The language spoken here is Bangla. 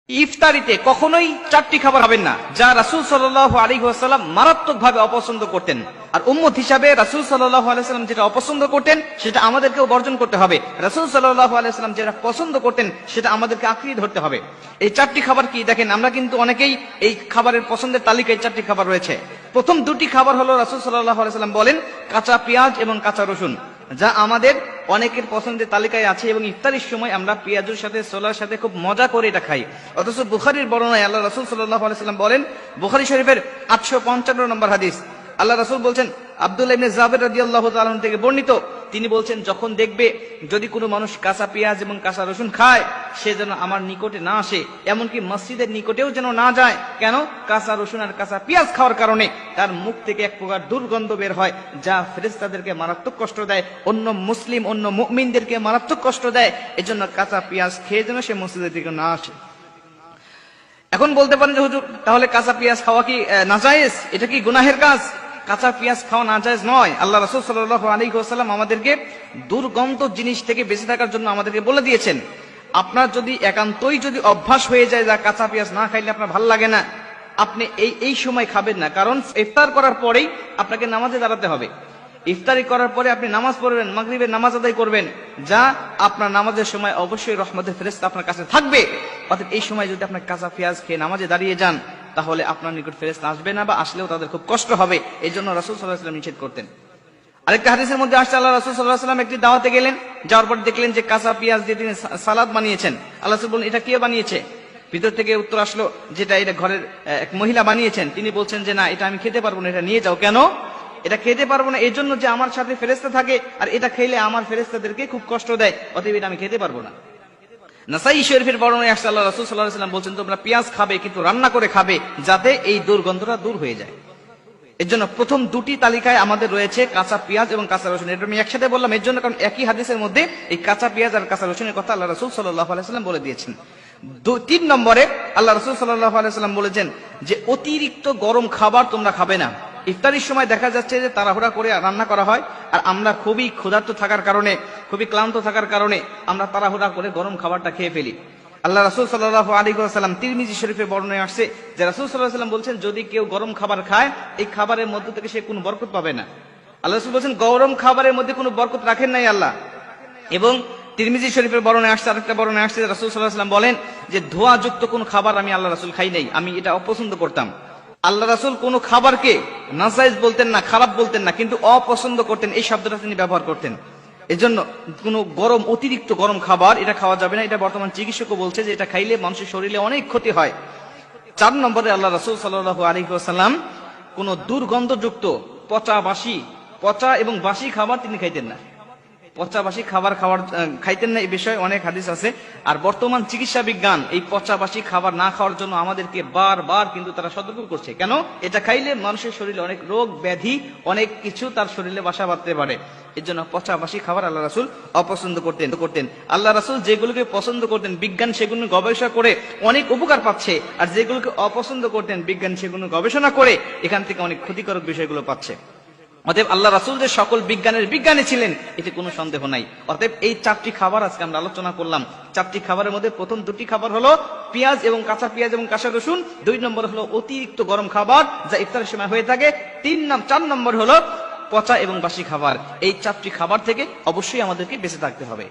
ইফতারিতে কখনোই চারটি খাবার খাবেন না, যা রাসূল সাল্লাল্লাহু আলাইহি ওয়াসাল্লাম মারাত্মকভাবে অপছন্দ করতেন। আর উম্মত হিসাবে রাসূল সাল্লাল্লাহু আলাইহি ওয়াসাল্লাম যেটা অপছন্দ করতেন সেটা আমাদেরকেও বর্জন করতে হবে। রাসূল সাল্লাল্লাহু আলাইহি ওয়াসাল্লাম যেটা পছন্দ করতেন সেটা আমাদেরকে আঁকড়িয়ে ধরতে হবে। এই চারটি খাবার কি দেখেন, আমরা কিন্তু অনেকেই এই খাবারের পছন্দের তালিকায় চারটি খাবার রয়েছে। প্রথম দুটি খাবার হলো রাসূল সাল্লাল্লাহু আলাইহি ওয়াসাল্লাম বলেন কাঁচা পেঁয়াজ এবং কাঁচা রসুন, যা আমাদের অনেকের পছন্দের তালিকায় আছে এবং ইফতারির সময় আমরা পেঁয়াজের সাথে ছোলার সাথে খুব মজা করে এটা খাই। অথচ বুখারীর বর্ণনায় আল্লাহ রাসূল সাল্লাল্লাহু আলাইহি ওয়াসাল্লাম বলেন, বুখারী শরীফের 855 নম্বর হাদিস, আল্লাহ রাসূল বলছেন, আব্দুল্লাহ ইবনে জাবের রাদিয়াল্লাহু তাআলা আনহু থেকে বর্ণিত, তিনি বলছেন, যখন দেখবে যদি কোনো মানুষ কাঁচা পেঁয়াজ এবং কাঁচা রসুন খায়, সে যেন আমার নিকটে না আসে, এমনকি মসজিদের নিকটেও যেন না যায়। কেন? কাঁচা রসুন আর কাঁচা পেঁয়াজ খাওয়ার কারণে তার মুখ থেকে এক প্রকার দুর্গন্ধ বের হয়, যা ফেরেশতাদেরকে মারাত্মক কষ্ট দেয়, অন্য মুসলিম অন্য মুমিনদেরকে মারাত্মক কষ্ট দেয়। এজন্য কাঁচা পেঁয়াজ খেয়ে যেন সে মসজিদের দিকে না আসে। এখন বলতে পারেন যে হুজুর, তাহলে কাঁচা পেঁয়াজ খাওয়া কি নাজায়েজ? এটা কি গুনাহের কাজ? কাঁচা পেঁয়াজ খাওয়া নাজায়েজ নয়। আল্লাহ রাসূল সাল্লাল্লাহু আলাইহি ওয়াসাল্লাম আমাদেরকে দুর্গন্ধ জিনিস থেকে বেঁচে থাকার জন্য আমাদেরকে বলে দিয়েছেন। আপনার যদি একান্তই যদি অভ্যাস হয়ে যায় যা কাঁচা পেঁয়াজ না খাইলে আপনার ভালো লাগে না, আপনি এই সময় খাবেন না। কারণ ইফতার করার পরেই আপনাকে নামাজে দাঁড়াতে হবে। ইফতারি করার পরে আপনি নামাজ পড়বেন, মাগরিবের নামাজ আদায় করবেন, যা আপনার নামাজের সময় অবশ্যই রহমতের ফেরেশতা আপনার কাছে থাকবে। অর্থাৎ এই সময় যদি আপনার কাঁচা পেঁয়াজ খেয়ে নামাজে দাঁড়িয়ে যান, তাহলে আপনার নিকট ফেরেশতা আসবে না, বা আসলেও তাদের খুব কষ্ট হবে। এই জন্য রাসূল সাল্লাল্লাহু আলাইহি ওয়াসাল্লাম নিষেধ করতেন। আরেকটা হাদিসের মধ্যে আসছে, আল্লাহ রাসূল সাল্লাল্লাহু আলাইহি ওয়াসাল্লাম একটি দাওয়াতে গেলেন, যাওয়ার পর দেখলেন যে কাঁচা পেঁয়াজ দিয়ে তিনি সালাদ বানিয়েছেন। আল্লাহ রাসূল বললেন, এটা কে বানিয়েছে? ভিতর থেকে উত্তর আসলো, যেটা এটা ঘরের এক মহিলা বানিয়েছেন। তিনি বলছেন যে না, এটা আমি খেতে পারবো না, এটা নিয়ে যাও। কেন? এটা খেতে পারবো না এই জন্য যে আমার সাথে ফেরেশতা থাকে, আর এটা খেলে আমার ফেরেশতাদেরকে খুব কষ্ট দেয়, অতএব এটা আমি খেতে পারবো না। নাসাই শরীফের বর্ণনায় আসছে, আল্লাহ রাসূল সাল্লাল্লাহু আলাইহি ওয়াসাল্লাম বলছেন, তোমরা পেঁয়াজ খাবে কিন্তু রান্না করে খাবে, যাতে এই দুর্গন্ধটা দূর হয়ে যায়। এর জন্য প্রথম দুটি তালিকায় আমাদের রয়েছে কাঁচা পেঁয়াজ এবং কাঁচা রসুন। এটা আমি একসাথে বললাম এর জন্য, কারণ একই হাদিসের মধ্যে এই কাঁচা পেঁয়াজ আর কাঁচা রসুনের কথা আল্লাহ রাসূল সাল্লাল্লাহু আলাইহি ওয়াসাল্লাম বলে দিয়েছেন। 3 নম্বরে আল্লাহ রাসূল সাল্লাল্লাহু আলাইহি ওয়াসাল্লাম বলেছেন যে অতিরিক্ত গরম খাবার তোমরা খাবে না। ইফতারির সময় দেখা যাচ্ছে যে তাড়াহুড়া করে রান্না করা হয়, আর আমরা খুবই ক্ষুধার্ত থাকার কারণে, খুবই ক্লান্ত থাকার কারণে আমরা তাড়াহুড়া করে গরম খাবারটা খেয়ে ফেলি। আল্লাহ রাসূল সাল্লাল্লাহু আলাইহি ওয়াসাল্লাম তিরমিজি শরীফে বর্ণনায় আসছে যে রাসূল সাল্লাল্লাহু আলাইহি ওয়াসাল্লাম বলছেন, যদি কেউ গরম খাবার খায়, এই খাবারের মধ্য থেকে সে কোনো বরকত পাবে না। আল্লাহ রাসূল বলছেন, গরম খাবারের মধ্যে কোনো বরকত রাখেন নাই আল্লাহ। এবং তিরমিজি শরীফের বর্ণনায় আসছে, আরেকটা বর্ণনায় আসছে, রাসূল সাল্লাল্লাহু আলাইহি ওয়াসাল্লাম বলেন যে ধোঁয়াযুক্ত কোনো খাবার আমি আল্লাহ রাসূল খাই নাই, আমি এটা অপছন্দ করতাম। আল্লাহ রাসূল কোনো খাবারকে নাজায়েজ বলতেন না, খারাপ বলতেন না, কিন্তু অপছন্দ করতেন, এই শব্দটা তিনি ব্যবহার করতেন। এজন্য কোনো গরম, অতিরিক্ত গরম খাবার এটা খাওয়া যাবে না। এটা বর্তমান চিকিৎসকও বলছে যে এটা খাইলে মানুষের শরীরে অনেক ক্ষতি হয়। 4 নম্বরে আল্লাহ রাসূল সাল্লাল্লাহু আলাইহি ওয়াসাল্লাম কোনো দুর্গন্ধযুক্ত পচা এবং বাসি খাবার তিনি খাইতেন না। পচা বাসি খাবার খাইতেন না, এই বিষয়ে অনেক হাদিস আছে। আর বর্তমান চিকিৎসা বিজ্ঞান এই পচা বাসি খাবার না খাওয়ার জন্য আমাদেরকে বারবার কিন্তু তারা সতর্ক করছে। কেন? এটা খাইলে মানুষের শরীরে অনেক রোগ ব্যাধি, অনেক কিছু তার শরীরে বাসা বাঁধতে পারে। এর জন্য পচা বাসি খাবার আল্লাহ রাসূল অপছন্দ করতেন। আল্লাহ রাসূল যেগুলোকে পছন্দ করতেন, বিজ্ঞান সেগুলো গবেষণা করে অনেক উপকার পাচ্ছে, আর যেগুলোকে অপছন্দ করতেন, বিজ্ঞান সেগুলো গবেষণা করে এখান থেকে অনেক ক্ষতিকারক বিষয়গুলো পাচ্ছে। অতএব আল্লাহ রাসূল যে সকল বিজ্ঞানের বিজ্ঞানী ছিলেন, এতে কোনো সন্দেহ নাই। অতএব এই 4টি খাবার আজকে আমরা আলোচনা করলাম। 4টি খাবারের মধ্যে প্রথম 2টি খাবার হলো পেঁয়াজ এবং কাঁচা পেঁয়াজ এবং কাঁচা রসুন। 2 নম্বর হলো অতিরিক্ত গরম খাবার, যা ইফতারের সময় হয়ে থাকে। 4 নম্বর হলো পচা এবং বাসি খাবার। এই 4টি খাবার থেকে অবশ্যই আমাদেরকে বেঁচে থাকতে হবে।